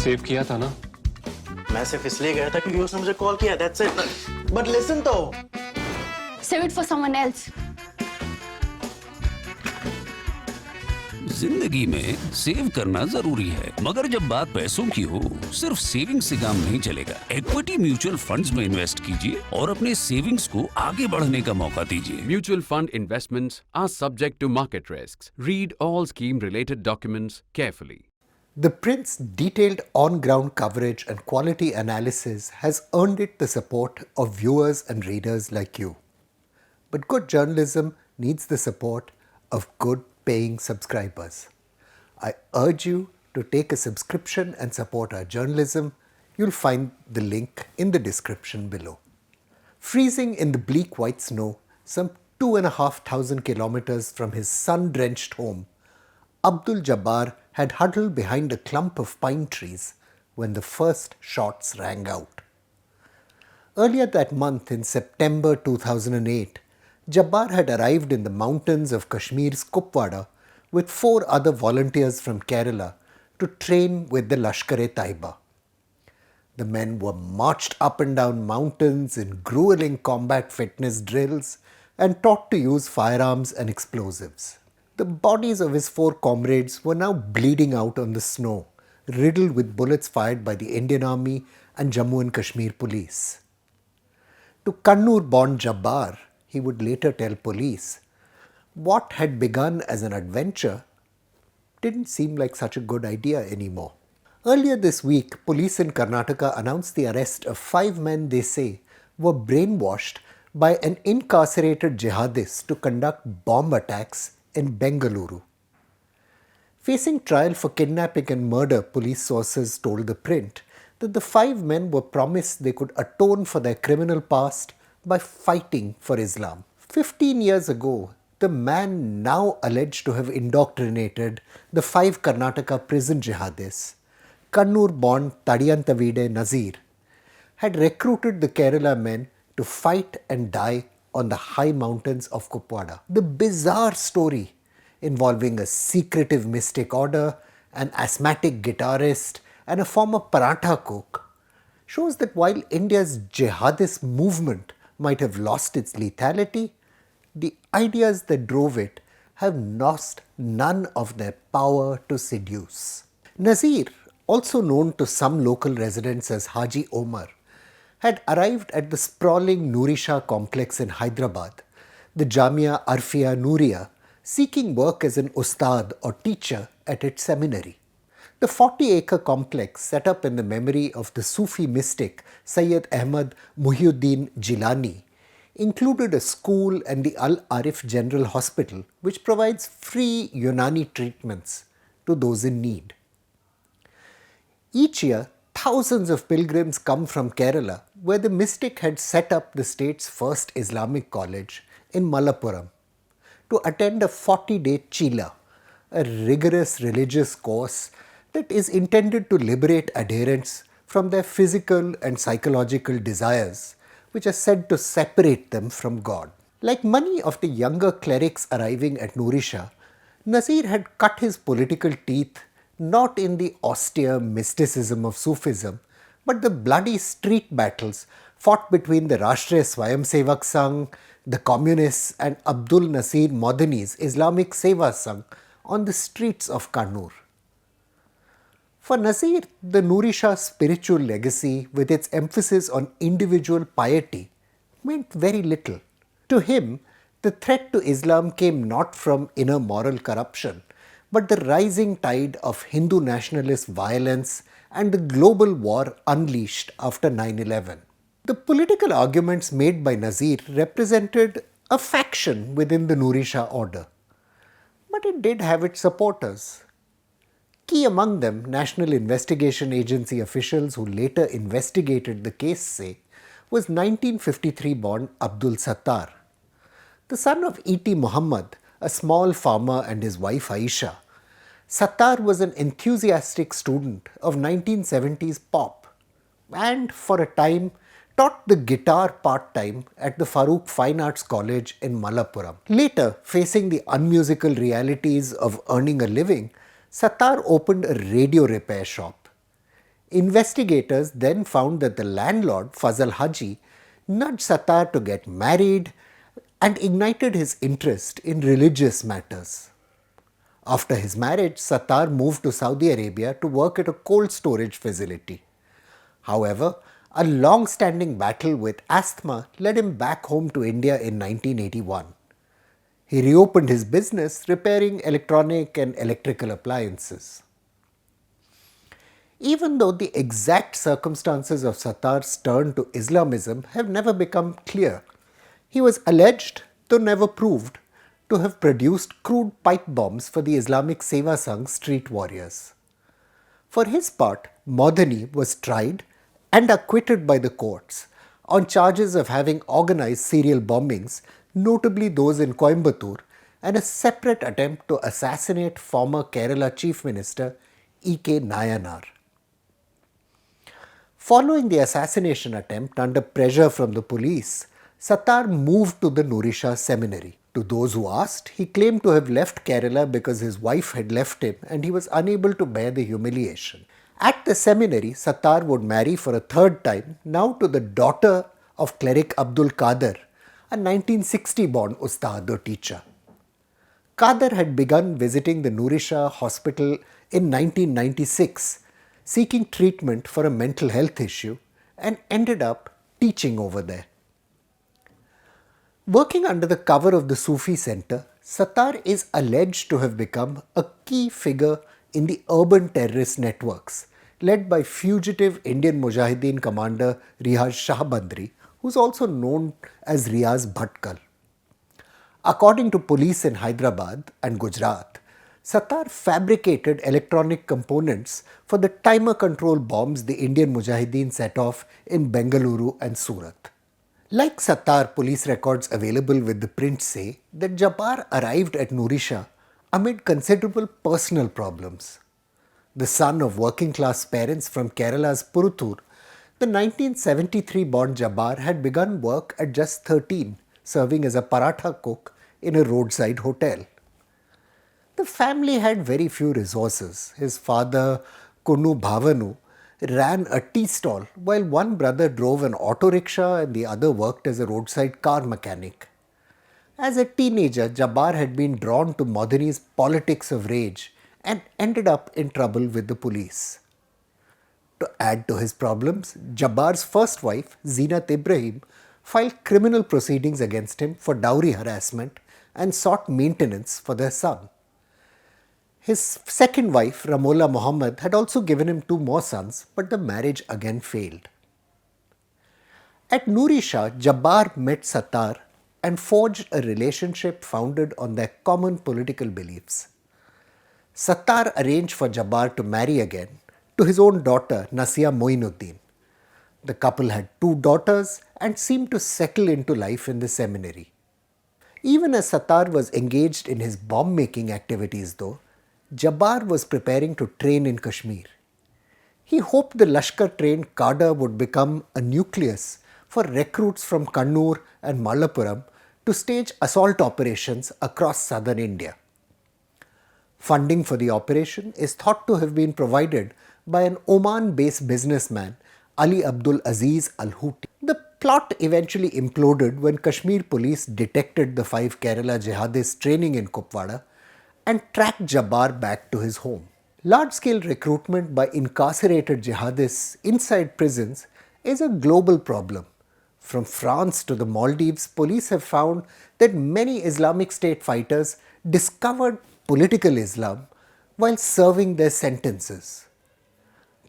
Save किया था ना? मैं सिर्फ इसलिए गया था क्योंकि उसने मुझे कॉल किया, that's it. But listen तो. Save it for someone else. जिंदगी में सेव करना जरूरी है, मगर जब बात पैसों की हो, सिर्फ सेविंग से काम नहीं चलेगा। इक्विटी म्यूचुअल फंड्स में इन्वेस्ट कीजिए और अपने सेविंग्स को आगे बढ़ने का मौका दीजिए। Mutual fund investments are subject to market risks. Read all scheme-related documents carefully. ThePrint's detailed on-ground coverage and quality analysis has earned it the support of viewers and readers like you. But good journalism needs the support of good paying subscribers. I urge you to take a subscription and support our journalism. You'll find the link in the description below. Freezing in the bleak white snow, some 2,500 kilometers from his sun-drenched home, Abdul Jabbar had huddled behind a clump of pine trees when the first shots rang out. Earlier that month, in September 2008, Jabbar had arrived in the mountains of Kashmir's Kupwara with 4 other volunteers from Kerala to train with the Lashkar-e-Taiba. The men were marched up and down mountains in grueling combat fitness drills and taught to use firearms and explosives. The bodies of his 4 comrades were now bleeding out on the snow, riddled with bullets fired by the Indian Army and Jammu and Kashmir police. To Kannur-born Jabbar, he would later tell police, what had begun as an adventure didn't seem like such a good idea anymore. Earlier this week, police in Karnataka announced the arrest of 5 men they say were brainwashed by an incarcerated jihadist to conduct bomb attacks in Bengaluru. Facing trial for kidnapping and murder, police sources told ThePrint that the 5 men were promised they could atone for their criminal past by fighting for Islam. 15 years ago, the man now alleged to have indoctrinated the 5 Karnataka prison jihadists, Kannur-born Tadiyantavide Nazir, had recruited the Kerala men to fight and die on the high mountains of Kupwara. The bizarre story involving a secretive mystic order, an asthmatic guitarist, and a former paratha cook shows that while India's jihadist movement might have lost its lethality, the ideas that drove it have lost none of their power to seduce. Nazir, also known to some local residents as Haji Omar, had arrived at the sprawling Nuri Shah complex in Hyderabad, the Jamia Arfia Nuria, seeking work as an ustad or teacher at its seminary. The 40-acre complex, set up in the memory of the Sufi mystic Sayyid Ahmad Muhyiddin Jilani, included a school and the Al-Arif General Hospital, which provides free Unani treatments to those in need. Each year, thousands of pilgrims come from Kerala, where the mystic had set up the state's first Islamic college in Malappuram, to attend a 40-day Chila, a rigorous religious course that is intended to liberate adherents from their physical and psychological desires, which are said to separate them from God. Like many of the younger clerics arriving at Nuri Shah, Nazir had cut his political teeth not in the austere mysticism of Sufism, but the bloody street battles fought between the Rashtriya Swayamsevak Sangh, the communists, and Abdul Nasir Modani's Islamic Seva Sangh on the streets of Kannur. For Nazir, the Nuri Shah spiritual legacy, with its emphasis on individual piety, meant very little. To him, the threat to Islam came not from inner moral corruption, but the rising tide of Hindu nationalist violence and the global war unleashed after 9/11. The political arguments made by Nazir represented a faction within the Nuri Shah order, but it did have its supporters. Key among them, National Investigation Agency officials who later investigated the case say, was 1953-born Abdul Sattar. The son of E.T. Muhammad, a small farmer, and his wife Aisha, Sattar was an enthusiastic student of 1970s pop and, for a time, taught the guitar part-time at the Farooq Fine Arts College in Malappuram. Later, facing the unmusical realities of earning a living, Sattar opened a radio repair shop. Investigators then found that the landlord, Fazal Haji, nudged Sattar to get married and ignited his interest in religious matters. After his marriage, Sattar moved to Saudi Arabia to work at a cold storage facility. However, a long-standing battle with asthma led him back home to India in 1981. He reopened his business repairing electronic and electrical appliances. Even though the exact circumstances of Sattar's turn to Islamism have never become clear, he was alleged, though never proved, to have produced crude pipe bombs for the Islamic Seva Sangh street warriors. For his part, Madani was tried and acquitted by the courts on charges of having organized serial bombings, notably those in Coimbatore, and a separate attempt to assassinate former Kerala Chief Minister E.K. Nayanar. Following the assassination attempt under pressure from the police, Sattar moved to the Nurisha seminary. To those who asked, he claimed to have left Kerala because his wife had left him and he was unable to bear the humiliation. At the seminary, Sattar would marry for a third time, now to the daughter of cleric Abdul Qadir, a 1960-born Ustad or teacher. Qadir had begun visiting the Nurisha hospital in 1996, seeking treatment for a mental health issue, and ended up teaching over there. Working under the cover of the Sufi center, Sattar is alleged to have become a key figure in the urban terrorist networks led by fugitive Indian Mujahideen commander Riaz Shahbandri, who is also known as Riaz Bhatkal. According to police in Hyderabad and Gujarat, Sattar fabricated electronic components for the timer control bombs the Indian Mujahideen set off in Bengaluru and Surat. Like Sattar, police records available with ThePrint say that Jabbar arrived at Nurisha amid considerable personal problems. The son of working class parents from Kerala's Puruttur, the 1973-born Jabbar had begun work at just 13, serving as a paratha cook in a roadside hotel. The family had very few resources. His father, Kunu Bhavanu, ran a tea stall while one brother drove an auto rickshaw and the other worked as a roadside car mechanic. As a teenager, Jabbar had been drawn to Madani's politics of rage and ended up in trouble with the police. To add to his problems, Jabbar's first wife, Zeenat Ibrahim, filed criminal proceedings against him for dowry harassment and sought maintenance for their son. His second wife, Ramola Muhammad, had also given him 2 more sons, but the marriage again failed. At Nurisha, Jabbar met Sattar and forged a relationship founded on their common political beliefs. Sattar arranged for Jabbar to marry again to his own daughter, Nasia Moinuddin. The couple had 2 daughters and seemed to settle into life in the seminary. Even as Sattar was engaged in his bomb-making activities though, Jabbar was preparing to train in Kashmir. He hoped the Lashkar-trained cadre would become a nucleus for recruits from Kannur and Malappuram to stage assault operations across southern India. Funding for the operation is thought to have been provided by an Oman-based businessman, Ali Abdul Aziz Al-Houthi. The plot eventually imploded when Kashmir police detected the 5 Kerala jihadists training in Kupwara and tracked Jabbar back to his home. Large-scale recruitment by incarcerated jihadists inside prisons is a global problem. From France to the Maldives, police have found that many Islamic State fighters discovered political Islam while serving their sentences.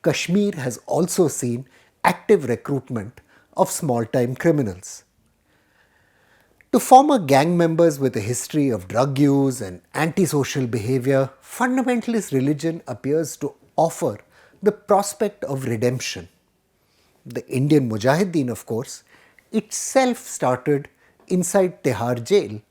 Kashmir has also seen active recruitment of small-time criminals. To former gang members with a history of drug use and antisocial behavior, fundamentalist religion appears to offer the prospect of redemption. The Indian Mujahideen, of course, itself started inside Tihar jail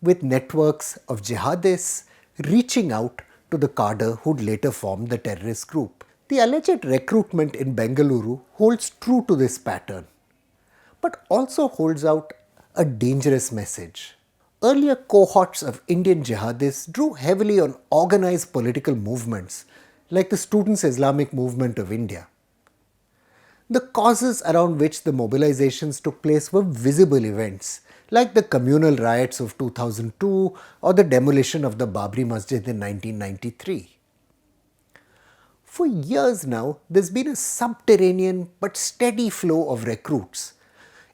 with networks of jihadists reaching out to the cadre who'd later form the terrorist group. The alleged recruitment in Bengaluru holds true to this pattern, but also holds out a dangerous message. Earlier cohorts of Indian jihadists drew heavily on organized political movements like the Students' Islamic Movement of India. The causes around which the mobilizations took place were visible events, like the communal riots of 2002 or the demolition of the Babri Masjid in 1993. For years now, there's been a subterranean but steady flow of recruits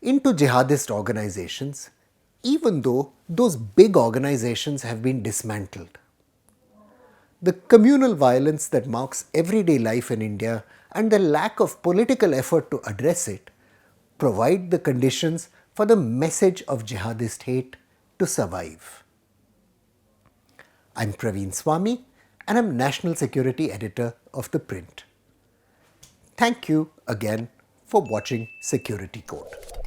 into jihadist organizations, even though those big organizations have been dismantled. The communal violence that marks everyday life in India and the lack of political effort to address it provide the conditions for the message of jihadist hate to survive. I'm Praveen Swami and I'm National Security Editor of ThePrint. Thank you again for watching Security Code.